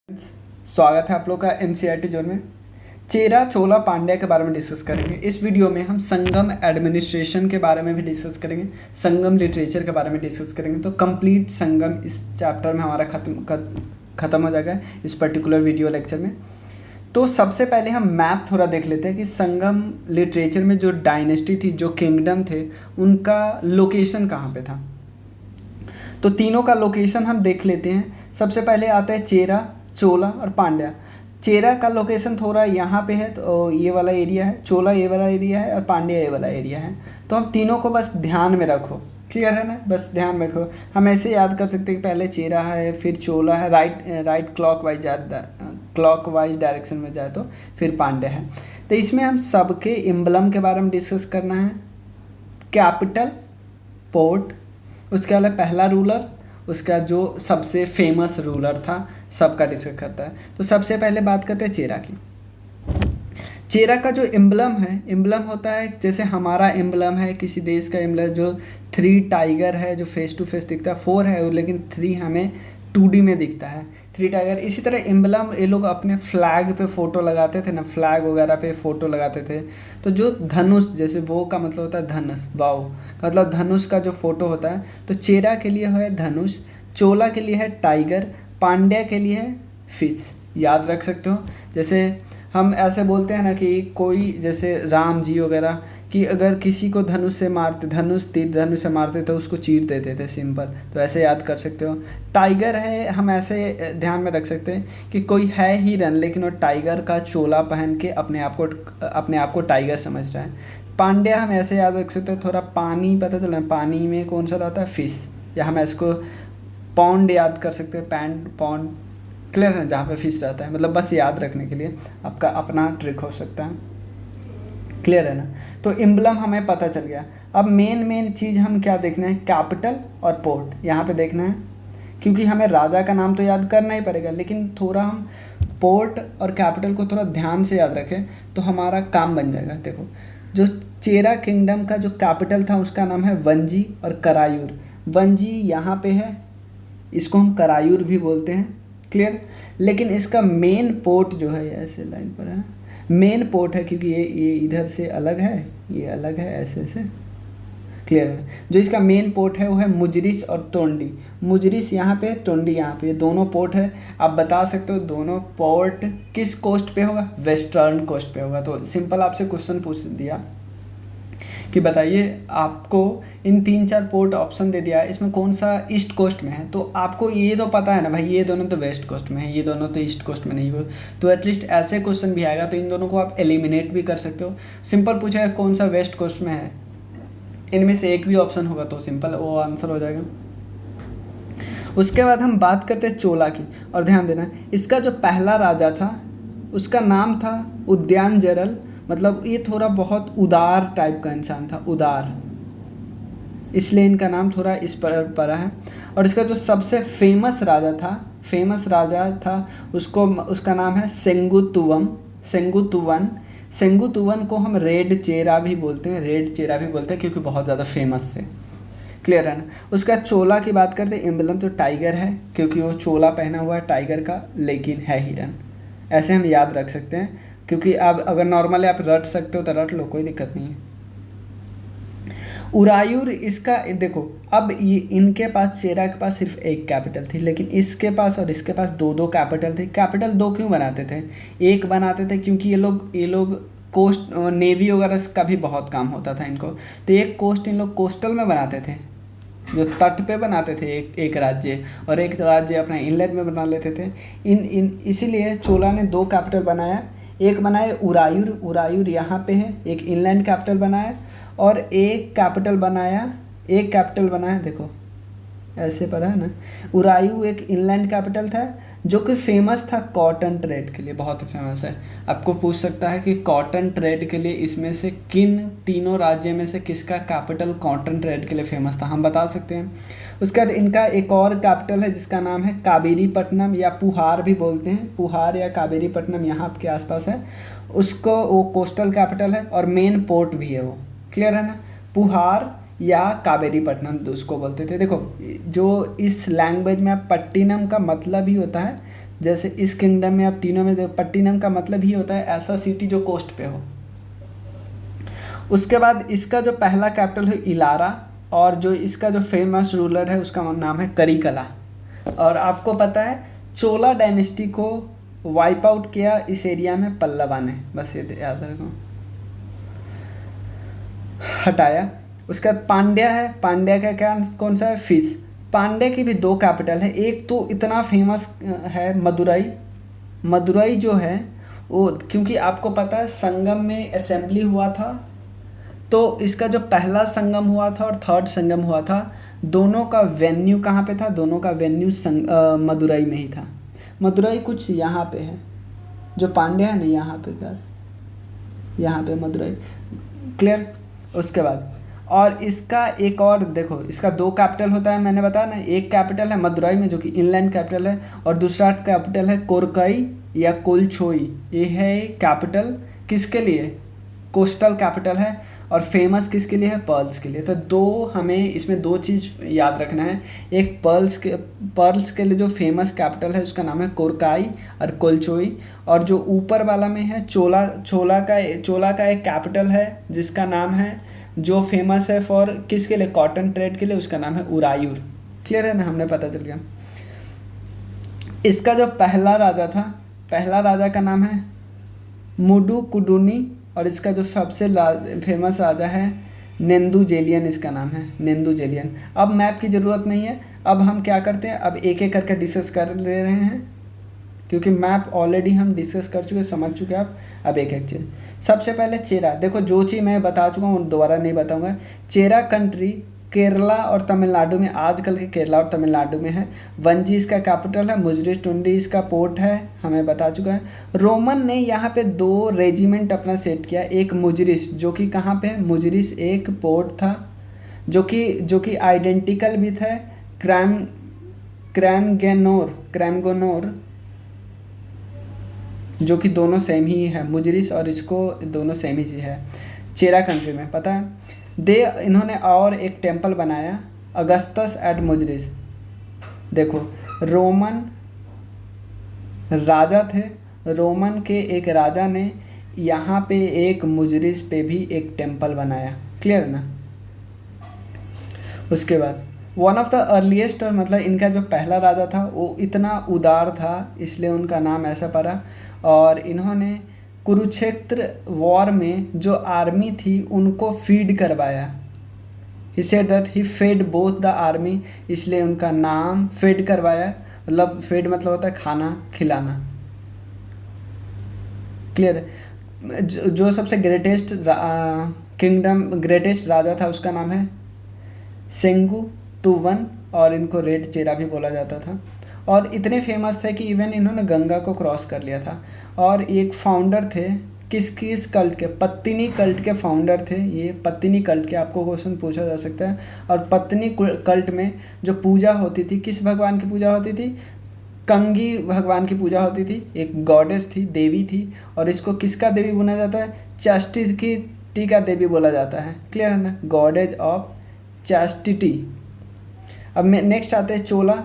स्वागत है आप लोग का एनसीईआरटी जोन में। चेरा चोला पांड्या के बारे में डिस्कस करेंगे। इस वीडियो में हम संगम एडमिनिस्ट्रेशन के बारे में भी डिस्कस करेंगे, संगम लिटरेचर के बारे में डिस्कस करेंगे। तो कंप्लीट संगम इस चैप्टर में हमारा ख़त्म हो जाएगा इस पर्टिकुलर वीडियो लेक्चर में। तो सबसे पहले हम मैप थोड़ा देख लेते हैं कि संगम लिटरेचर में जो डायनेस्टी थी, जो किंगडम थे, उनका लोकेशन कहाँ पे था। तो तीनों का लोकेशन हम देख लेते हैं। सबसे पहले आता है चेरा, चोला और पांड्या। चेरा का लोकेशन थोड़ा यहाँ पे है, तो ये वाला एरिया है, चोला ये वाला एरिया है और पांड्या ये वाला एरिया है। तो हम तीनों को बस ध्यान में रखो, क्लियर है ना, बस ध्यान में रखो। हम ऐसे याद कर सकते हैं कि पहले चेरा है, फिर चोला है, राइट क्लॉक वाइज डायरेक्शन में जाए तो फिर पांड्या है। तो इसमें हम सबके एम्बलम के बारे में डिस्कस करना है। कैपिटल, पोर्ट, उसके अलावा पहला रूलर, उसका जो सबसे फेमस रूलर था, सबका डिस्कस करता है। तो सबसे पहले बात करते हैं चेरा की। चेरा का जो एम्बलम है, एम्बलम होता है जैसे हमारा एम्बलम है किसी देश का एम्बलम, जो 3 टाइगर है जो फेस टू फेस दिखता है, 4 है लेकिन 3 हमें 2D में दिखता है, 3 टाइगर। इसी तरह एम्बलम ये लोग अपने फ्लैग पे फ़ोटो लगाते थे ना, फ्लैग वगैरह पे फ़ोटो लगाते थे। तो जो धनुष, जैसे वो का मतलब होता है धनुष, वाव मतलब धनुष का जो फ़ोटो होता है, तो चेरा के लिए है धनुष, चोला के लिए है टाइगर, पांड्या के लिए है फिश। याद रख सकते हो। जैसे हम ऐसे बोलते हैं ना कि कोई, जैसे राम जी वगैरह, कि अगर किसी को धनुष से मारते, तीर धनुष से मारते तो उसको चीर देते थे, सिंपल। तो ऐसे याद कर सकते हो। टाइगर है, हम ऐसे ध्यान में रख सकते हैं कि कोई है हिरन लेकिन वो टाइगर का चोला पहन के अपने आप को टाइगर समझ रहा है। पांड्या हम ऐसे याद रख सकते हो, थोड़ा पानी पता चला, पानी में कौन सा रहता है, फिश, या हम इसको पॉन्ड याद कर सकते हैं, पॉन्ड, क्लियर है, जहाँ पे फिश रहता है। मतलब बस याद रखने के लिए आपका अपना ट्रिक हो सकता है, क्लियर है ना। तो एम्बलम हमें पता चल गया। अब मेन चीज़ हम क्या देखना है, कैपिटल और पोर्ट यहाँ पे देखना है, क्योंकि हमें राजा का नाम तो याद करना ही पड़ेगा, लेकिन थोड़ा हम पोर्ट और कैपिटल को थोड़ा ध्यान से याद रखें तो हमारा काम बन जाएगा। देखो, जो चेरा किंगडम का जो कैपिटल था उसका नाम है वंजी और करायूर। वंजी यहाँ पे है, इसको हम करायूर भी बोलते हैं, क्लियर। लेकिन इसका मेन पोर्ट जो है, ऐसे लाइन पर है, मेन पोर्ट है, क्योंकि ये इधर से अलग है, ये अलग है, ऐसे क्लियर है। जो इसका मेन पोर्ट है वो है मुजरिस और तोंडी। मुजरिस यहाँ पे, तोंडी यहाँ पे, ये दोनों पोर्ट है। आप बता सकते हो दोनों पोर्ट किस कोस्ट पे होगा, वेस्टर्न कोस्ट पे होगा। तो सिंपल आपसे क्वेश्चन पूछ दिया कि बताइए, आपको इन 3-4 पोर्ट ऑप्शन दे दिया है, इसमें कौन सा ईस्ट कोस्ट में है। तो आपको ये तो पता है ना भाई, ये दोनों तो वेस्ट कोस्ट में है, ये दोनों तो ईस्ट कोस्ट में नहीं हो। तो एटलीस्ट ऐसे क्वेश्चन भी आएगा तो इन दोनों को आप एलिमिनेट भी कर सकते हो। सिंपल पूछा है कौन सा वेस्ट कोस्ट में है, इनमें से एक भी ऑप्शन होगा तो सिंपल वो आंसर हो जाएगा। उसके बाद हम बात करते हैं चोला की, और ध्यान देना, इसका जो पहला राजा था उसका नाम था उद्यान जरल। मतलब ये थोड़ा बहुत उदार टाइप का इंसान था, उदार, इसलिए इनका नाम थोड़ा इस पर पड़ा है। और इसका जो सबसे फेमस राजा था उसका नाम है सेंगुतुवन। सेंगुतुवन को हम रेड चेरा भी बोलते हैं, क्योंकि बहुत ज़्यादा फेमस थे, क्लियर है ना। उसका चोला की बात करते हैं, एम्बलम तो टाइगर है, क्योंकि वो चोला पहना हुआ है टाइगर का, लेकिन है हिरन। ऐसे हम याद रख सकते हैं, क्योंकि अब अगर नॉर्मली आप रट सकते हो तो रट लो, कोई दिक्कत नहीं है। उरायूर, इसका देखो, अब ये इनके पास, चेरा के पास सिर्फ एक कैपिटल थी, लेकिन इसके पास और इसके पास 2-2 कैपिटल थी। कैपिटल 2 क्यों बनाते थे, एक बनाते थे क्योंकि ये लोग कोस्ट, नेवी वगैरह का भी बहुत काम होता था इनको। तो एक कोस्ट इन लोग कोस्टल में बनाते थे, जो तट पे बनाते थे एक राज्य, और एक राज्य अपना इनलेट में बना लेते थे। इसीलिए चोला ने 2 कैपिटल बनाया। एक बनाया उरायूर यहाँ पे है, एक इनलैंड कैपिटल बनाया, और एक कैपिटल बनाया, देखो ऐसे पड़ा है ना। उरायू एक इनलैंड कैपिटल था, जो कि फेमस था कॉटन ट्रेड के लिए, बहुत ही फेमस है। आपको पूछ सकता है कि कॉटन ट्रेड के लिए इसमें से किन तीनों राज्यों में से किसका कैपिटल कॉटन ट्रेड के लिए फेमस था, हम बता सकते हैं। उसके बाद इनका एक और कैपिटल है जिसका नाम है कावेरीपट्टनम, या पुहार भी बोलते हैं, पुहार या कावेरीपट्टनम यहाँ आपके आसपास है। उसको वो कोस्टल कैपिटल है और मेन पोर्ट भी है वो, क्लियर है ना। पुहार या कावेरीपट्टनम उसको बोलते थे। देखो, जो इस लैंग्वेज में पट्टिनम का मतलब ही होता है जैसे इस किंगडम में आप तीनों में पट्टिनम का मतलब ही होता है ऐसा सिटी जो कोस्ट पे हो। उसके बाद इसका जो पहला कैपिटल है इलारा, और जो इसका जो फेमस रूलर है उसका नाम है करिकला। और आपको पता है चोला डायनेस्टी को वाइप आउट किया इस एरिया में पल्लवा ने, बस ये याद रखो, हटाया। उसके बाद पांड्या है, पांड्या का क्या कौन सा है, फिश। पांड्या की भी दो कैपिटल है, एक तो इतना फेमस है मदुरई। मदुरई जो है वो, क्योंकि आपको पता है संगम में असेंबली हुआ था, तो इसका जो पहला संगम हुआ था और थर्ड संगम हुआ था, दोनों का वेन्यू कहाँ पे था, दोनों का वेन्यू मदुरई में ही था। मदुरई कुछ यहाँ पे है, जो पांड्या है ना यहाँ पे, बस यहाँ पे मदुरई, क्लियर। उसके बाद और इसका एक और देखो, इसका दो कैपिटल होता है, मैंने बताया ना, एक कैपिटल है मदुरई में जो कि इनलैंड कैपिटल है, और दूसरा कैपिटल है कोरकई या कोलछोई। ये है कैपिटल किसके लिए, कोस्टल कैपिटल है, और फेमस किसके लिए है, पर्ल्स के लिए। तो दो हमें इसमें दो चीज़ याद रखना है, एक पर्ल्स के लिए जो फेमस कैपिटल है उसका नाम है कोरकाई और कोलचोई, और जो ऊपर वाला में है चोला का एक कैपिटल है जिसका नाम है, जो फेमस है फॉर किसके लिए, कॉटन ट्रेड के लिए, उसका नाम है उरायूर। क्लियर है ना, हमने पता चल गया। इसका जो पहला राजा था, पहला राजा का नाम है मुडू कुडुनी, और इसका जो सबसे फेमस राजा है नेंदुजेलियन, इसका नाम है नेंदुजेलियन। अब मैप की ज़रूरत नहीं है, अब हम क्या करते हैं, अब एक एक करके डिस्कस कर ले रहे हैं, क्योंकि मैप ऑलरेडी हम डिस्कस कर चुके, समझ चुके आप। अब एक एक चीज़, सबसे पहले चेरा, देखो जो चीज़ मैं बता चुका हूँ दोबारा नहीं बताऊँगा। चेरा कंट्री केरला और तमिलनाडु में, आजकल के केरला और तमिलनाडु में है। वंजी इसका कैपिटल है, मुजरिस टुंडी इसका पोर्ट है, हमें बता चुका है। रोमन ने यहाँ पे दो रेजिमेंट अपना सेट किया, एक मुजरिस जो कि कहाँ पे है, मुजरिस एक पोर्ट था जो कि आइडेंटिकल भी था क्रैनगोनोर, जो कि दोनों सेम ही है, मुजरिस और इसको दोनों सेम ही है चेरा कंट्री में, पता है। इन्होंने और एक टेम्पल बनाया अगस्तस एट मुजरिस। देखो रोमन राजा थे, रोमन के एक राजा ने यहाँ पे एक मुजरिस पे भी एक टेम्पल बनाया, क्लियर ना। उसके बाद वन ऑफ द अर्लीस्ट, और मतलब इनका जो पहला राजा था वो इतना उदार था इसलिए उनका नाम ऐसा पड़ा। और इन्होंने कुरुक्षेत्र वॉर में जो आर्मी थी उनको फीड करवाया, he said that he fed both the army, इसलिए उनका नाम फेड करवाया, मतलब फेड मतलब होता है खाना खिलाना, क्लियर। जो सबसे ग्रेटेस्ट राजा था उसका नाम है सेंगू तुवन, और इनको रेड चेरा भी बोला जाता था। और इतने फेमस थे कि इवन इन्होंने गंगा को क्रॉस कर लिया था। और एक फाउंडर थे किस कल्ट के, पत्तिनी कल्ट के फाउंडर थे ये। पत्तिनी कल्ट के आपको क्वेश्चन पूछा जा सकता है। और पत्तिनी कल्ट में जो पूजा होती थी, किस भगवान की पूजा होती थी, कंगी भगवान की पूजा होती थी, एक गॉडेस थी, देवी थी। और इसको किसका देवी बोला जाता है, चैस्टिटी का देवी बोला जाता है, क्लियर है ना, गॉडेज ऑफ चैस्टिटी। अब नेक्स्ट आते हैं चोला।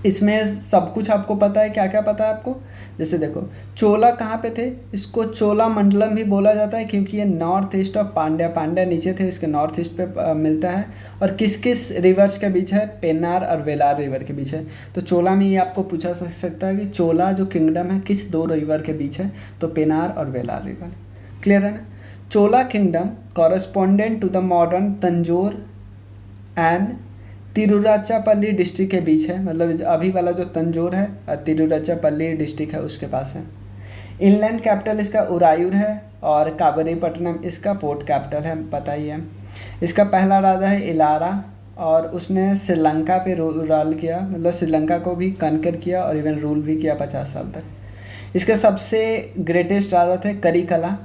इसमें सब कुछ आपको पता है, क्या क्या पता है आपको। जैसे देखो चोला कहाँ पे थे, इसको चोला मंडलम भी बोला जाता है क्योंकि ये नॉर्थ ईस्ट ऑफ पांड्या नीचे थे, इसके नॉर्थ ईस्ट पे मिलता है। और किस किस रिवर्स के बीच है, पेनार और वेलार रिवर के बीच है। तो चोला में ये आपको पूछा सकता है कि चोला जो किंगडम है किस दो रिवर के बीच है, तो पेनार और वेलार रिवर, क्लियर है ना। Chola kingdom correspondent to the modern Tanjore and Tiruchirappalli district के बीच है, मतलब अभी वाला जो तंजोर है तिरुचिरापल्ली डिस्ट्रिक्ट है उसके पास है। इनलैंड कैपिटल इसका उरायूर है, और काबरीपट्टनम इसका पोर्ट कैपिटल है, पता ही है। इसका पहला राजा है इलारा, और उसने श्रीलंका पे रूल किया, मतलब श्रीलंका को भी कनकर किया और इवन रूल भी किया 50 साल तक। इसके सबसे ग्रेटेस्ट राजा थे करिकला,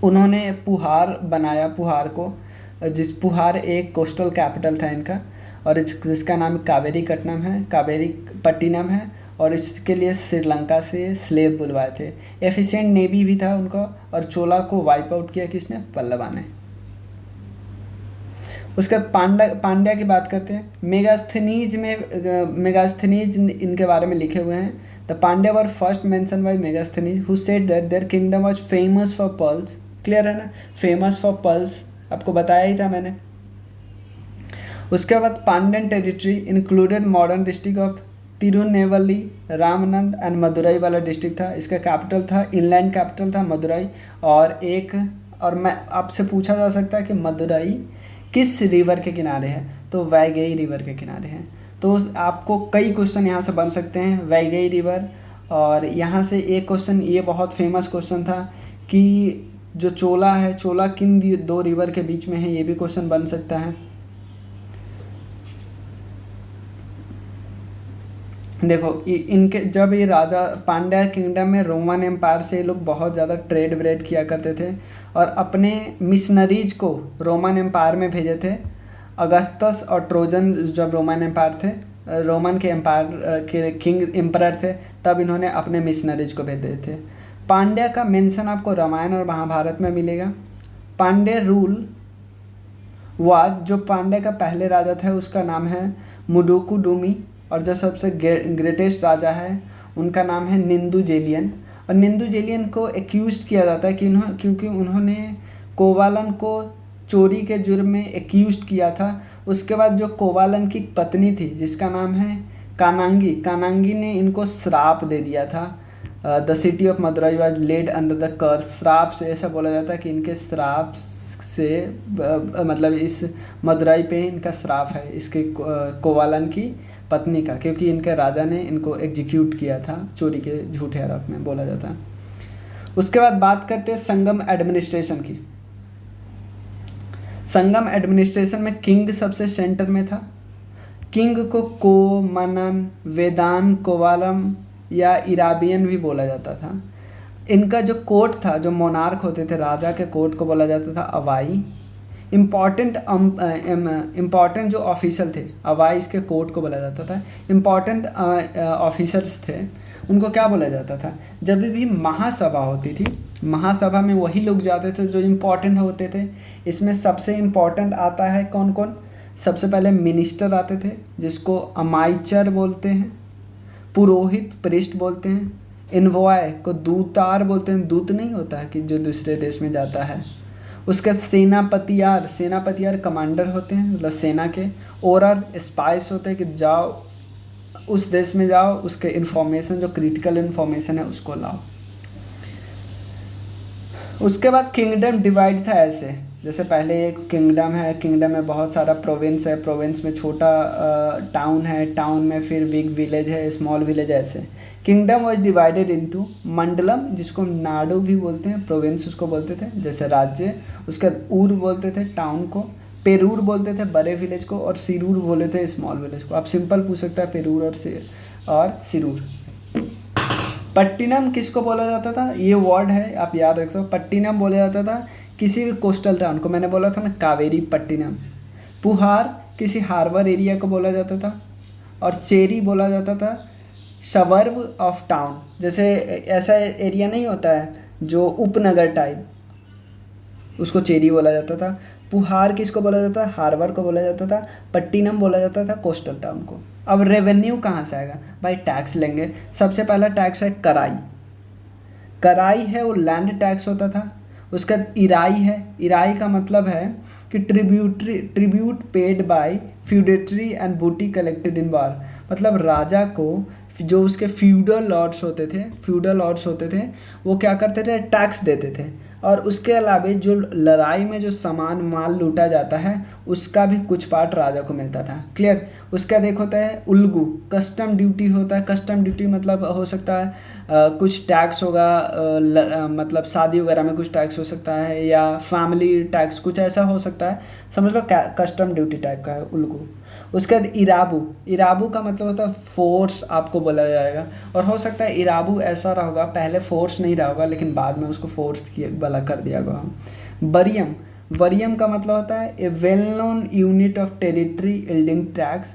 उन्होंने पुहार बनाया, पुहार को, जिस पुहार एक कोस्टल कैपिटल था इनका, और जिसका नाम कावेरी पट्टिनम है। और इसके लिए श्रीलंका से स्लेव बुलवाए थे। एफिशिएंट नेवी भी था उनका। और चोला को वाइप आउट किया किसने, पल्लवा ने। उसके बाद पांड्या की बात करते हैं। मेगास्थनीज इनके बारे में लिखे हुए हैं। The Pandya were first mention by Megasthenes who said that there kingdom was famous for pearls. Clear है ना, फेमस फॉर पर्ल्स आपको बताया ही था मैंने। उसके बाद Pandyan territory included modern district of Tirunelveli, Ramnad and Madurai वाला डिस्ट्रिक्ट था। इसका कैपिटल था, इनलैंड कैपिटल था मदुरई। और मैं आपसे पूछा जा सकता है कि मदुरई किस रिवर के किनारे है, तो वैगई रिवर के किनारे है। तो आपको कई क्वेश्चन यहाँ से बन सकते हैं, वैगई रिवर। और यहाँ से एक क्वेश्चन, ये बहुत फेमस क्वेश्चन था कि जो चोला है, चोला किन दो रिवर के बीच में है, ये भी क्वेश्चन बन सकता है। देखो इनके जब ये राजा पांड्या किंगडम में रोमन एम्पायर से ये लोग बहुत ज़्यादा ट्रेड व्रेड किया करते थे और अपने मिशनरीज को रोमन एम्पायर में भेजे थे। अगस्तस और ट्रोजन जब रोमन एम्पायर थे, रोमन के एम्पायर के किंग एम्परर थे, तब इन्होंने अपने मिशनरीज को भेजे थे। पांड्या का मेंशन आपको रामायण और महाभारत में मिलेगा। पांड्या रूल वाज, जो पांड्या का पहले राजा था उसका नाम है मुडुकुडुमी, और जो सबसे ग्रेटेस्ट राजा है उनका नाम है निंदुजेलियन। और निंदुजेलियन को एक्यूज किया जाता है कि क्योंकि उन्होंने कोवालन को चोरी के जुर्म में एक्यूज किया था। उसके बाद जो कोवालन की पत्नी थी जिसका नाम है कानांगी ने इनको श्राप दे दिया था। The city of Madurai was laid under the curse. श्राप से ऐसा बोला जाता है कि इनके श्राप से मतलब इस मदुरई पे इनका श्राप है, इसके कोवालन की पत्नी का, क्योंकि इनके राजा ने इनको एग्जीक्यूट किया था चोरी के झूठे आरोप में, बोला जाता है। उसके बाद बात करते हैं संगम एडमिनिस्ट्रेशन की। संगम एडमिनिस्ट्रेशन में किंग सबसे सेंटर में था। किंग को को, मनन, वेदान, कोवालम या इराबियन भी बोला जाता था। इनका जो कोर्ट था, जो मोनार्क होते थे, राजा के कोर्ट को बोला जाता था अवाई। इम्पॉर्टेंट जो ऑफिसर थे, अवाई इसके कोर्ट को बोला जाता था। इम्पॉर्टेंट ऑफिसर्स थे, उनको क्या बोला जाता था? जब भी महासभा होती थी, महासभा में वही लोग जाते थे जो इम्पॉर्टेंट होते थे। इसमें सबसे इम्पॉर्टेंट आता है कौन कौन? सबसे पहले मिनिस्टर आते थे जिसको अमाइचर बोलते हैं, पुरोहित प्रिस्ट बोलते हैं, इन्वॉय को दूतार बोलते हैं, दूत नहीं होता है कि जो दूसरे देश में जाता है। उसके सेनापतियार कमांडर होते हैं, मतलब सेना के। ओरर स्पाइस होते हैं कि जाओ उस देश में जाओ, उसके इन्फॉर्मेशन जो क्रिटिकल इन्फॉर्मेशन है उसको लाओ। उसके बाद किंगडम डिवाइड था ऐसे, जैसे पहले एक किंगडम है, किंगडम में बहुत सारा प्रोविंस है, प्रोविंस में छोटा टाउन है, टाउन में फिर बिग विलेज है, स्मॉल विलेज है, ऐसे। किंगडम वाज डिवाइडेड इनटू मंडलम, जिसको नाडु भी बोलते हैं, प्रोविंस उसको बोलते थे जैसे राज्य। उसके बाद ऊर बोलते थे टाउन को, पेरूर बोलते थे बड़े विलेज को, और सिरूर बोले थे स्मॉल विलेज को। आप सिंपल पूछ सकते हैं पेरूर और सिरूर। पट्टिनम किसको बोला जाता था? ये वर्ड है, आप याद रख सकते हो। पट्टिनम बोला जाता था किसी भी कोस्टल टाउन को, मैंने बोला था ना कावेरी पट्टिनम। पुहार किसी हार्बर एरिया को बोला जाता था। और चेरी बोला जाता था सबर्ब ऑफ टाउन, जैसे ऐसा एरिया नहीं होता है जो उपनगर टाइप, उसको चेरी बोला जाता था। पुहार किसको बोला जाता था? हार्बर को बोला जाता था। पट्टिनम बोला जाता था कोस्टल टाउन को। अब रेवेन्यू कहाँ से आएगा भाई? टैक्स लेंगे। सबसे पहला टैक्स है कराई। कराई है वो लैंड टैक्स होता था। उसका इराई है, इराई का मतलब है कि tribute paid by feudatory and बूटी कलेक्टेड इन वार, मतलब राजा को जो उसके फ्यूडल लॉर्ड्स होते थे वो क्या करते थे? टैक्स देते थे। और उसके अलावा जो लड़ाई में जो सामान माल लूटा जाता है उसका भी कुछ पार्ट राजा को मिलता था। क्लियर? उसका देख होता है उल्गू, कस्टम ड्यूटी होता है। कस्टम ड्यूटी मतलब हो सकता है कुछ टैक्स होगा, मतलब शादी वगैरह में कुछ टैक्स हो सकता है, या फैमिली टैक्स कुछ ऐसा हो सकता है, समझ लो कस्टम ड्यूटी टाइप का है उल्गू। उसके बाद इराबू का मतलब होता है फोर्स, आपको बोला जाएगा। और हो सकता है इराबू ऐसा रहा होगा, पहले फोर्स नहीं रहा होगा लेकिन बाद में उसको फोर्स वाला कर दिया गया। वरियम का मतलब होता है a well known unit of territory yielding tax.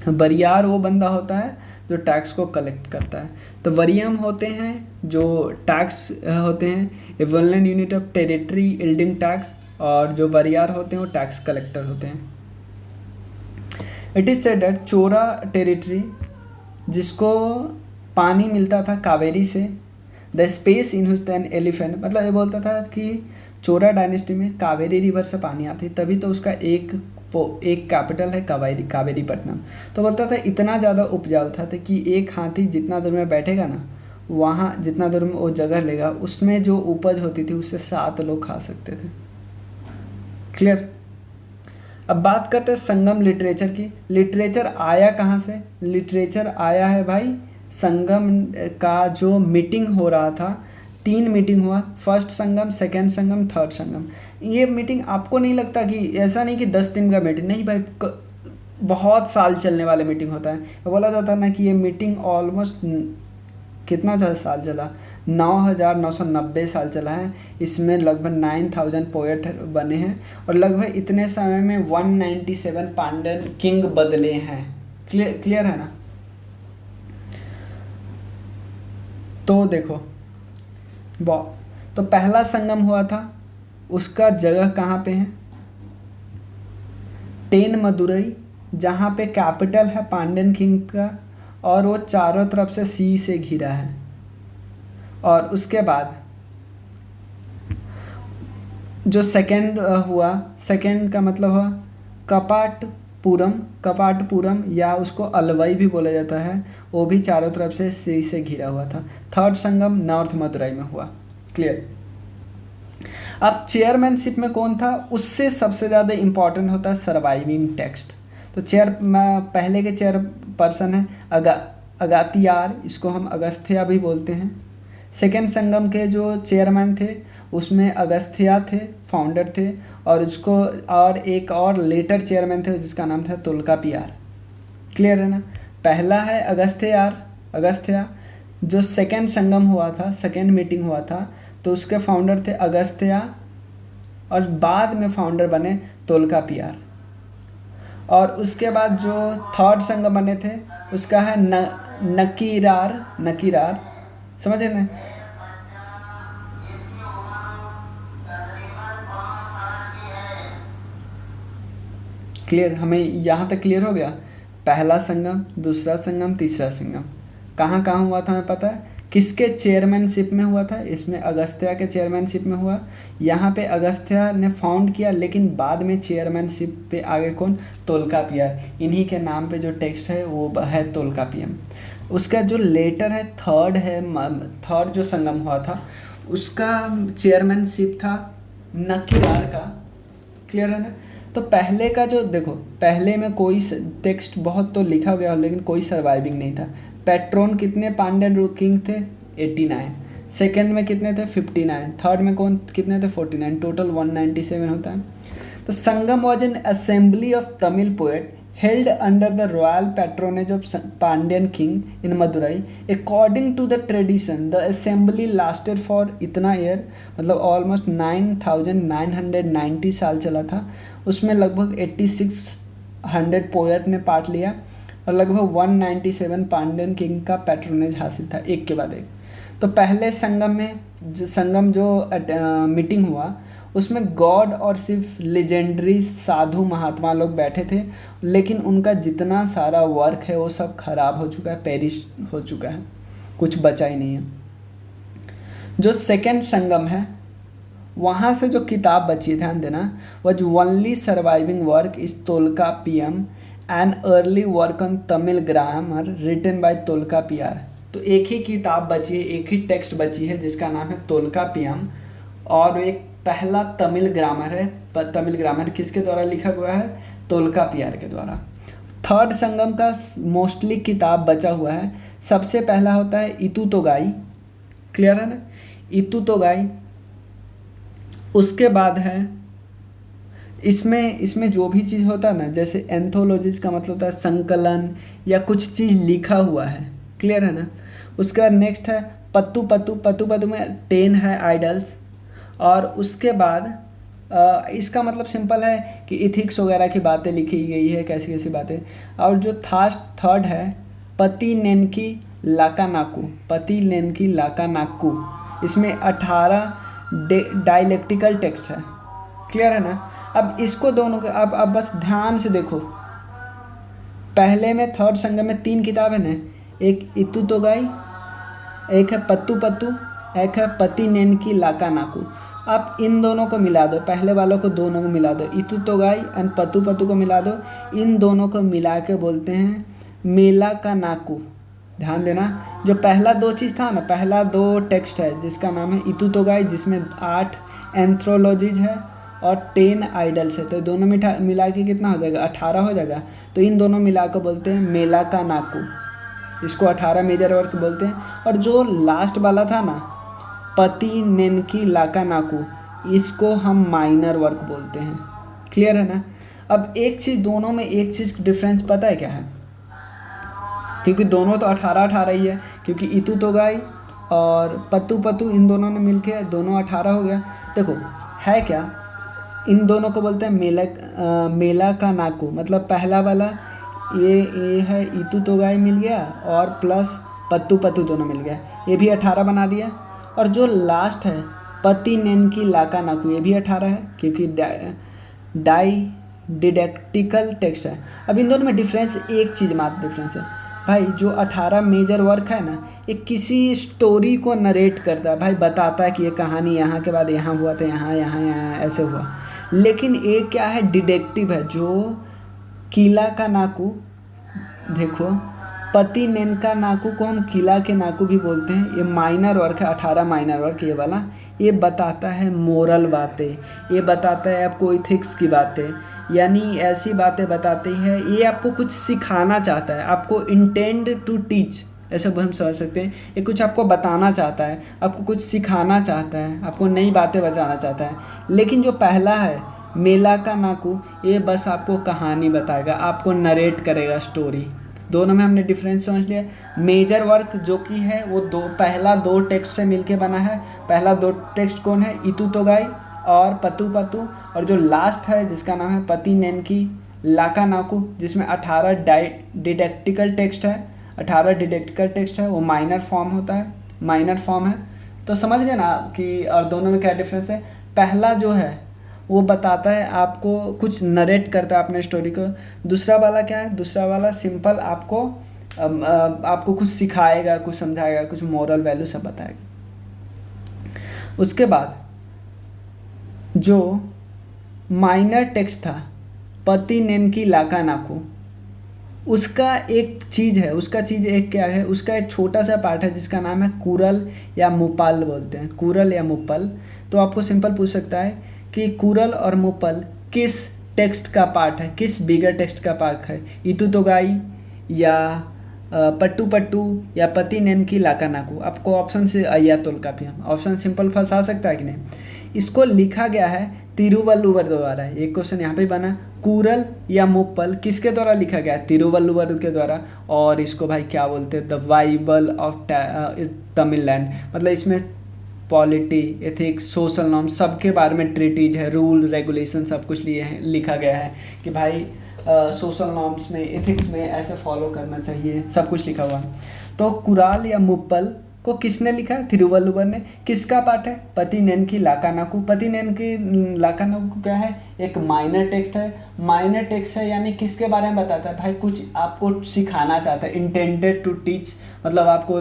बरियार वो बंदा होता है जो टैक्स को कलेक्ट करता है। तो वरियम होते हैं जो टैक्स होते हैं, a well known unit of territory yielding tax. और जो वरियार होते हैं वो टैक्स कलेक्टर होते हैं। इट इज़ सेड दैट चोरा टेरिटरी, जिसको पानी मिलता था कावेरी से, the space in which an elephant, मतलब ये बोलता था कि चोरा डायनेस्टी में कावेरी रिवर से पानी आती, तभी तो उसका एक कैपिटल है कावेरीपट्टनम। तो बोलता था इतना ज़्यादा उपजाऊ था कि एक हाथी जितना दूर में बैठेगा ना, वहाँ जितना दूर में वो जगह लेगा, उसमें जो उपज होती थी उससे 7 लोग खा सकते थे। क्लियर। अब बात करते हैं संगम लिटरेचर की। लिटरेचर आया कहाँ से? लिटरेचर आया है भाई संगम का जो मीटिंग हो रहा था, 3 मीटिंग हुआ, फर्स्ट संगम, सेकेंड संगम, थर्ड संगम। ये मीटिंग आपको नहीं लगता कि ऐसा नहीं कि 10 दिन का मीटिंग, नहीं भाई, बहुत साल चलने वाले मीटिंग होता है। बोला जाता है ना कि ये मीटिंग ऑलमोस्ट कितना साल चला, 9,990 साल चला है। इसमें लगभग 9,000 पोएट बने हैं और लगभग इतने समय में 197 पांड्यन किंग बदले हैं। क्लियर है ना? तो देखो, तो पहला संगम हुआ था, उसका जगह कहाँ पे है? टेन मदुरई, जहाँ पे कैपिटल है पांड्यन किंग का, और वो चारों तरफ से सी से घिरा है। और उसके बाद जो सेकेंड हुआ, सेकेंड का मतलब हुआ कपाटपुरम, या उसको अलवई भी बोला जाता है, वो भी चारों तरफ से सी से घिरा हुआ था। थर्ड संगम नॉर्थ मदुरई में हुआ। क्लियर। अब चेयरमैनशिप में कौन था? उससे सबसे ज़्यादा इम्पॉर्टेंट होता है सर्वाइविंग टेक्स्ट। तो पहले के चेयर पर्सन है अगातियार, इसको हम अगस्त्या भी बोलते हैं। सेकेंड संगम के जो चेयरमैन थे उसमें अगस्त्या थे, फाउंडर थे, और एक और लेटर चेयरमैन थे जिसका नाम था तोल्कापियार। क्लियर है ना? पहला है अगस्त्या। जो सेकेंड संगम हुआ था, सेकेंड मीटिंग हुआ था, तो उसके फाउंडर थे अगस्त्या, और बाद में फाउंडर बने तोल्कापियार। और उसके बाद जो थर्ड संगम बने थे उसका है नकीरार, समझे ना? क्लियर? हमें यहाँ तक क्लियर हो गया। पहला संगम, दूसरा संगम, तीसरा संगम कहाँ कहाँ हुआ था हमें पता है। किसके चेयरमैनशिप में हुआ था? इसमें अगस्त्या के चेयरमैनशिप में हुआ। यहाँ पे अगस्त्या ने फाउंड किया, लेकिन बाद में चेयरमैनशिप पे आगे कौन? तोल्कापियर। इन्हीं के नाम पे जो टेक्स्ट है वो है तोल्कापियम। उसका जो लेटर है थर्ड जो संगम हुआ था उसका चेयरमैनशिप था नकीरार का। क्लियर है ना? तो पहले का जो देखो, पहले में कोई टेक्स्ट बहुत तो लिखा गया लेकिन कोई सर्वाइविंग नहीं था। पेट्रोन कितने पांड्यन किंग थे? 89। सेकेंड में कितने थे? 59। थर्ड में कितने थे? 49। टोटल 197 होता है। तो Sangam was an assembly of Tamil poet held under the royal patronage of Pandyan king in Madurai. According to the tradition, the assembly lasted for इतना ईयर, मतलब ऑलमोस्ट 9,990 साल चला था। उसमें लगभग 8600 पोएट ने पार्ट लिया और लगभग 197 पांड्यन किंग का पैट्रोनेज हासिल था, एक के बाद एक। तो पहले संगम जो मीटिंग हुआ उसमें गॉड और सिर्फ लेजेंडरी साधु महात्मा लोग बैठे थे, लेकिन उनका जितना सारा वर्क है वो सब खराब हो चुका है, पेरिश हो चुका है, कुछ बचा ही नहीं है। जो सेकेंड संगम है वहाँ से जो किताब बची है, ध्यान देना, was only surviving work is Tolkappiyam an early work on Tamil grammar written by Tolkappiyar. तो एक ही किताब बची है, एक ही टेक्स्ट बची है जिसका नाम है तोल्कापियम, और एक पहला तमिल ग्रामर है। तमिल ग्रामर किसके द्वारा लिखा हुआ है? तोल्कापियार के द्वारा। थर्ड संगम का मोस्टली किताब बचा हुआ है। सबसे पहला होता है इतुतोगाई। क्लियर है ना? इतुतोगाई। उसके बाद है इसमें जो भी चीज़ होता है ना, जैसे एंथोलॉजीज का मतलब होता है संकलन या कुछ चीज़ लिखा हुआ है। क्लियर है ना? उसके बाद नेक्स्ट है पत्तू में 10 है आइडल्स। और उसके बाद इसका मतलब सिंपल है कि इथिक्स वगैरह की बातें लिखी गई है, कैसी कैसी बातें। और जो थर्ड है पति नेनकी लाकानाकू, इसमें 18 डायलेक्टिकल टेक्स्ट है। क्लियर है ना। अब इसको दोनों को अब बस ध्यान से देखो, पहले में थर्ड संगम में 3 किताब है ना, एक इतु तोगाई, एक है पत्तू पत्तू, एक है पति नेनकी लाका नाकू। आप इन दोनों को मिला दो, पहले वालों को दोनों को मिला दो, इतु तोगाई एंड पत्तू पत्तू को मिला दो, इन दोनों को मिला के बोलते हैं मेला का नाकू। ध्यान देना, जो पहला 2 चीज़ था ना, पहला 2 टेक्स्ट है जिसका नाम है इतु तोगाई, जिसमें 8 एंथ्रोलॉजीज है और 10 आइडल्स है, तो दोनों मिला के कितना हो जाएगा, 18 हो जाएगा। तो इन दोनों मिला कर बोलते हैं मेला का नाकू, इसको 18 मेजर वर्क बोलते हैं। और जो लास्ट वाला था ना, पति नेनकी लाका नाकू, इसको हम माइनर वर्क बोलते हैं। क्लियर है ना। अब एक चीज़, दोनों में एक चीज़ डिफरेंस पता है क्या है, क्योंकि दोनों तो 18 ही है, क्योंकि इतु तोगाई और पत्तू पत्तू इन दोनों ने मिलके दोनों 18 हो गया। देखो है क्या, इन दोनों को बोलते हैं मेला का नाकू, मतलब पहला वाला ये है इतु तोगाई मिल गया और प्लस पत्तू पत्तू दोनों मिल गया, ये भी 18 बना दिया। और जो लास्ट है पति नेनकी लाका नाकू, ये भी 18 है, क्योंकि डाई डिडेक्टिकल टेक्स्ट है। अब इन दोनों में डिफरेंस एक चीज़ मात्र डिफरेंस है भाई, जो 18 मेजर वर्क है ना, ये किसी स्टोरी को नरेट करता है भाई, बताता है कि ये कहानी यहाँ के बाद यहाँ हुआ था, यहाँ यहाँ यहाँ ऐसे हुआ। लेकिन ये क्या है, डिटेक्टिव है। जो किला का नाकू, देखो पति नेनका नाकू को हम किला के नाकू भी बोलते हैं, ये माइनर वर्क है, 18 माइनर वर्क ये वाला। ये बताता है मोरल बातें, ये बताता है आपको इथिक्स की बातें, यानी ऐसी बातें बताती है, ये आपको कुछ सिखाना चाहता है, आपको इंटेंड टू टीच, ऐसे हम समझ सकते हैं। ये कुछ आपको बताना चाहता है, आपको कुछ सिखाना चाहता है, आपको नई बातें बताना चाहता है। लेकिन जो पहला है मेला का नाकू, ये बस आपको कहानी बताएगा, आपको नरेट करेगा स्टोरी। दोनों में हमने डिफरेंस समझ लिया। मेजर वर्क जो कि है वो पहला 2 टेक्स्ट से मिलके बना है। पहला 2 टेक्स्ट कौन है, इतु तोगाई और पत्तू पत्तू, और जो लास्ट है जिसका नाम है पति नेनकी लाका नाकू, जिसमें 18 डिडेक्टिकल टेक्स्ट है, 18 डिडेक्टिकल टेक्स्ट है, वो माइनर फॉर्म होता है, माइनर फॉर्म है। तो समझ गए ना कि और दोनों में क्या डिफरेंस है। पहला जो है वो बताता है, आपको कुछ नरेट करता है अपने स्टोरी को। दूसरा वाला क्या है, दूसरा वाला सिंपल आपको कुछ सिखाएगा, कुछ समझाएगा, कुछ मोरल वैल्यू सब बताएगा। उसके बाद जो माइनर टेक्स्ट था पति नेनकी लाका नाकू, उसका एक चीज़ है, उसका चीज़ एक क्या है, उसका एक छोटा सा पार्ट है जिसका नाम है कुरल या मुपल बोलते हैं, कुरल या मुपल। तो आपको सिंपल पूछ सकता है कि कुरल और मुपल किस टेक्स्ट का पार्ट है, किस बिगर टेक्स्ट का पार्ट है, इतु तोगाई या पट्टू पट्टू या पति नेनकी लाका नाकू। आपको ऑप्शन से या तोलकापी, हम ऑप्शन सिंपल फंसा सकता है कि नहीं। इसको लिखा गया है तिरुवल्लुवर द्वारा। एक क्वेश्चन यहाँ पे बना, कुरल या मुपल किसके द्वारा लिखा गया है, तिरुवल्लुवर के द्वारा। और इसको भाई क्या बोलते हैं, द बाइबल ऑफ तमिलनाडु, मतलब इसमें पॉलिटी, एथिक्स, सोशल नॉर्म सबके बारे में ट्रीटीज है, रूल रेगुलेशन सब कुछ लिए हैं, लिखा गया है कि भाई सोशल नॉर्म्स में, एथिक्स में ऐसे फॉलो करना चाहिए, सब कुछ लिखा हुआ है। तो कुराल या मुप्पल को किसने लिखा है, तिरुवल्लुवर ने। किसका पार्ट है, पति नेनकी लाका नाकू। पति नेनकी लाका नाकू क्या है, एक माइनर टेक्स्ट है। माइनर टेक्स्ट है यानी किसके बारे में बताता है भाई, कुछ आपको सिखाना चाहता है, इंटेंडेड टू टीच, मतलब आपको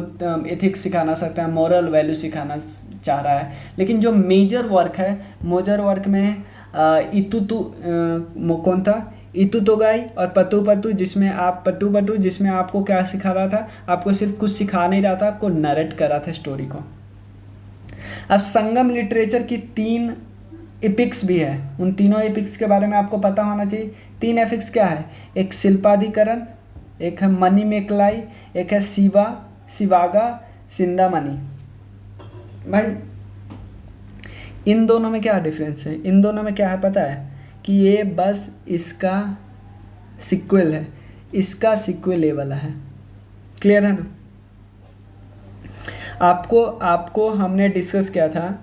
एथिक्स सिखाना सकता है, मॉरल वैल्यू सिखाना चाह रहा है। लेकिन जो मेजर वर्क है, मेजर वर्क में कौन था, इतु तोगाई और पत्तू पत्तू, जिसमें आप पट्टू पट्टू, जिसमें आपको क्या सिखा रहा था, आपको सिर्फ कुछ सिखा नहीं रहा था, आपको नरेट कर रहा था स्टोरी को। अब संगम लिटरेचर की 3 एपिक्स भी है, उन तीनों एपिक्स के बारे में आपको पता होना चाहिए। 3 एपिक्स क्या है, एक शिल्पाधिकरण, एक है मणिमेकलाई, एक है शिवागा सिंदामणि। भाई इन दोनों में क्या डिफरेंस है, इन दोनों में क्या है पता है कि ये बस इसका सिक्वल है, इसका सिक्वल ये वाला है। क्लियर है ना। आपको हमने डिस्कस किया था,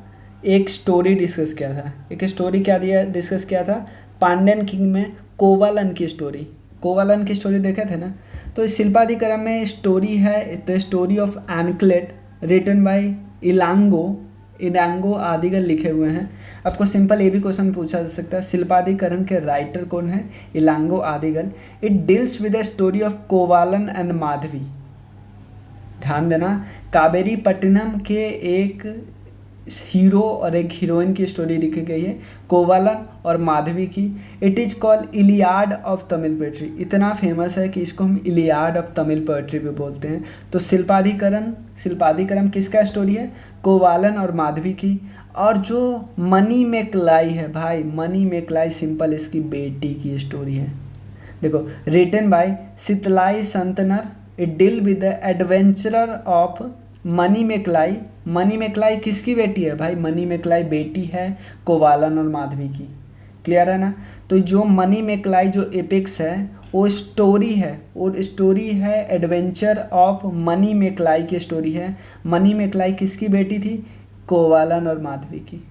एक स्टोरी डिस्कस किया था, एक स्टोरी क्या दिया डिस्कस किया था, पांड्यन किंग में कोवालन की स्टोरी, कोवालन की स्टोरी देखे थे ना। तो इस शिल्पाधिकरण में स्टोरी है the story of anklet written by Ilango Ilango Adigal लिखे हुए हैं। आपको सिंपल ये भी क्वेश्चन पूछा जा सकता है, शिल्पाधिकरण के राइटर कौन है? Ilango Adigal. It deals with the story of Kovalan and Madhavi. ध्यान देना, कावेरी पट्टनम के एक हीरो और एक हीरोइन की स्टोरी लिखी गई है, कोवालन और माधवी की। It is called Iliad of Tamil poetry. इतना फेमस है कि इसको हम इलियाड ऑफ तमिल पोएट्री भी बोलते हैं। तो शिल्पाधिकरण किसका स्टोरी है? कोवालन और माधवी की। और जो मणिमेकलाई है भाई, मणिमेकलाई सिंपल इसकी बेटी की स्टोरी है। देखो, written by Seethalai Sathanar. It deal with the adventurer of Manimekalai. Manimekalai किसकी बेटी है भाई? मणिमेकलाई बेटी है कोवालन और माधवी की। क्लियर है ना? तो जो मणिमेकलाई जो एपिक्स है वो स्टोरी है, और स्टोरी है एडवेंचर ऑफ मणिमेकलाई की स्टोरी है। मणिमेकलाई किसकी बेटी थी? कोवालन और माधवी की।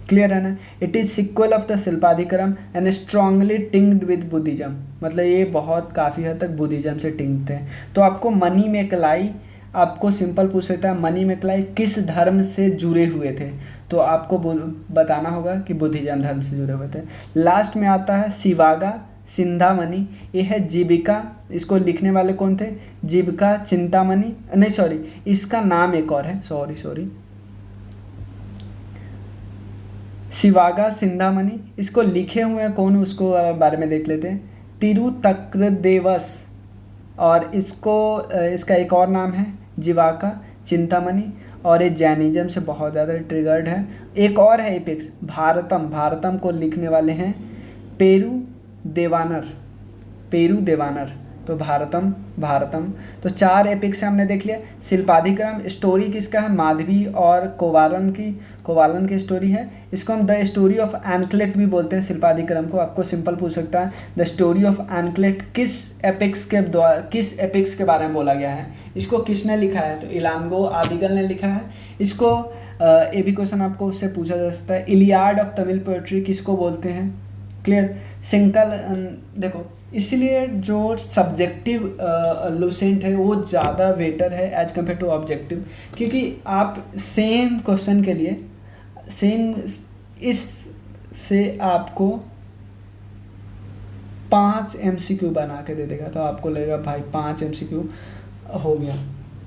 क्लियर है ना? It is sequel of the Silappathikaram and strongly tinged with Buddhism. मतलब ये बहुत काफ़ी हद तक बुद्धिज्म से टिंक्ड थे। तो आपको मणिमेकलाई, आपको सिंपल पूछ सकता है मणिमेकलाई किस धर्म से जुड़े हुए थे, तो आपको बताना होगा कि बुद्धिज्म धर्म से जुड़े हुए थे। लास्ट में आता है शिवागा सिंधामणि। ये है जीविका। इसको लिखने वाले कौन थे? जीविका चिंतामणि, नहीं सॉरी, इसका नाम एक और है, सॉरी शिवागा सिंधामणि। इसको लिखे हुए हैं कौन, उसको बारे में देख लेते हैं। तिरुतक्रदेवस। और इसका एक और नाम है जीवाका चिंतामणि। और ये जैनिज्म से बहुत ज़्यादा ट्रिगर्ड है। एक और है एपिक्स भारतम को लिखने वाले हैं पेरू देवानर। तो भारतम। तो 4 एपिक्स हमने देख लिया। शिल्पाधिकरण स्टोरी किसका है? माधवी और कोवालन की स्टोरी है। इसको हम द स्टोरी ऑफ एनक्लेट भी बोलते हैं शिल्पाधिकरण को। आपको सिंपल पूछ सकता है द स्टोरी ऑफ एनक्लेट किस एपिक्स के बारे में बोला गया है? इसको किसने लिखा है? तो इलांगो आदिगल ने लिखा है इसको। ये भी क्वेश्चन आपको उससे पूछा जा सकता है, इलियाड ऑफ तमिल पोएट्री किसको बोलते हैं? क्लियर। देखो, इसलिए जो सब्जेक्टिव लुसेंट है वो ज़्यादा वेटर है एज कम्पेयर टू ऑब्जेक्टिव, क्योंकि आप सेम क्वेश्चन के लिए इससे आपको 5 MCQ बना के दे देगा, तो आपको लगेगा भाई 5 MCQ हो गया।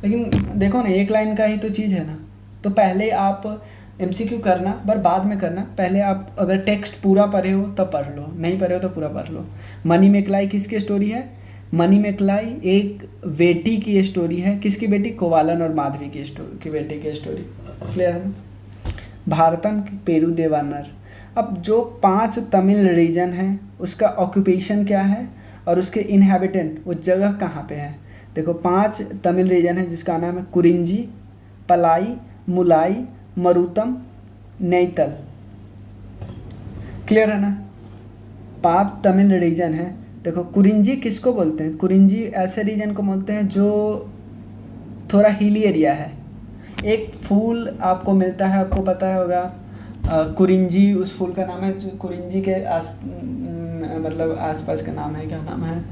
लेकिन देखो ना, एक लाइन का ही तो चीज़ है ना। तो पहले आप MCQ करना पर बाद में करना। पहले आप अगर टेक्स्ट पूरा पढ़े हो तब पढ़ लो, नहीं पढ़े हो तो पूरा पढ़ लो। मणिमेकलाई किसकी स्टोरी है? मणिमेकलाई एक बेटी की स्टोरी है। किसकी बेटी? कोवालन और माधवी की बेटी की स्टोरी। क्लियर है ना? भारतम पेरू देवानर। अब जो 5 तमिल रीजन है उसका ऑक्यूपेशन क्या है और उसके इनहेबिटेंट, वो जगह कहाँ पे है? देखो, 5 तमिल रीजन है जिसका नाम है कुरिंजी, पलाई, मुलाई, मरुतम, नैतल। क्लियर है ना? 5 तमिल रीजन है। देखो, कुरिंजी किसको बोलते हैं? कुरिंजी ऐसे रीजन को बोलते हैं जो थोड़ा हिली एरिया है। एक फूल आपको मिलता है, आपको पता होगा कुरिंजी, उस फूल का नाम है जो कुरिंजी के मतलब आसपास का नाम है, क्या नाम है,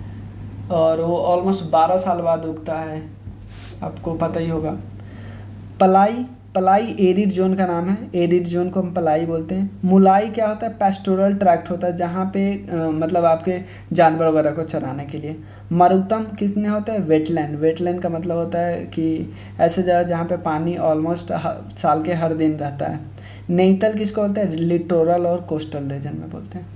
और वो ऑलमोस्ट 12 साल बाद उगता है, आपको पता ही होगा। पलाई एरिड जोन का नाम है, एरिड जोन को हम पलाई बोलते हैं। मुलाई क्या होता है? पेस्टोरल ट्रैक्ट होता है जहाँ पे मतलब आपके जानवर वगैरह को चराने के लिए। मरुतम कितने होते हैं? वेटलैंड का मतलब होता है कि ऐसे जगह जहाँ पे पानी ऑलमोस्ट साल के हर दिन रहता है। नैतल किसको बोलते हैं? लिटोरल और कोस्टल रीजन में बोलते हैं।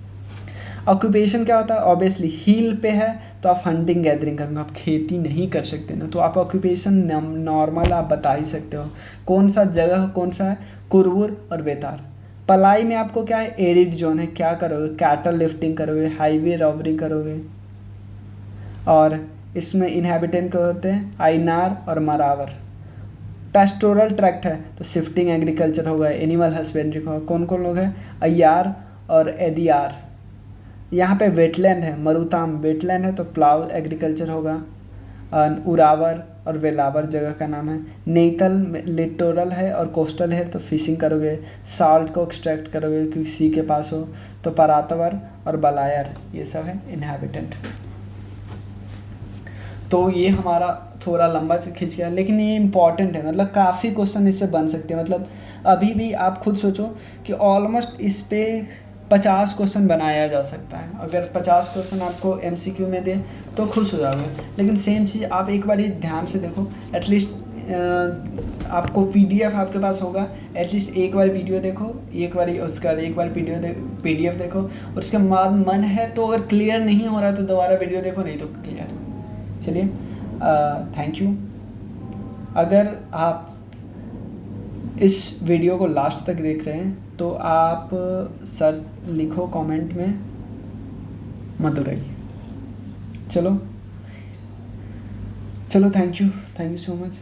ऑक्यूपेशन क्या होता है? ऑब्वियसली हिल पे है तो आप हंटिंग गैदरिंग करेंगे, आप खेती नहीं कर सकते ना, तो आप ऑक्यूपेशन नॉर्मल आप बता ही सकते हो। कौन सा जगह कौन सा है? कुरवुर और वेतार। पलाई में आपको क्या है? एरिड जोन है। क्या करोगे? कैटल लिफ्टिंग करोगे, हाईवे रॉबरी करोगे। और इसमें इनहेबिटेंट क्या होते हैं? आइनार और मरावर। पेस्टोरल ट्रैक्ट है तो शिफ्टिंग एग्रीकल्चर होगा, एनिमल हस्बेंड्री होगा। कौन कौन लोग हैं? अय्यार और एदियार। यहाँ पे वेटलैंड है, मरुताम वेटलैंड है तो प्लाव एग्रीकल्चर होगा। उरावर और वेलावर जगह का नाम है। नैतल लिटोरल है और कोस्टल है तो फिशिंग करोगे, साल्ट को एक्सट्रैक्ट करोगे क्योंकि सी के पास हो। तो परातवर और बलायर ये सब है इनहेबिटेंट। तो ये हमारा थोड़ा लंबा से खींच गया, लेकिन ये इम्पॉर्टेंट है, मतलब काफ़ी क्वेश्चन इससे बन सकते हैं। मतलब अभी भी आप खुद सोचो कि ऑलमोस्ट इस पे 50 क्वेश्चन बनाया जा सकता है। अगर 50 क्वेश्चन आपको एमसीक्यू में दे तो खुश हो जाओगे, लेकिन सेम चीज़ आप एक बार ध्यान से देखो, एटलीस्ट आपको पीडीएफ आपके पास होगा, एटलीस्ट एक बार वीडियो देखो, एक बार उसका एक बार पीडीएफ देखो, और उसके बाद मन है तो अगर क्लियर नहीं हो रहा तो दोबारा वीडियो देखो, नहीं तो क्लियर। चलिए, थैंक यू। अगर आप इस वीडियो को लास्ट तक देख रहे हैं तो आप सर्च लिखो कमेंट में मदुरई। चलो, थैंक यू सो मच।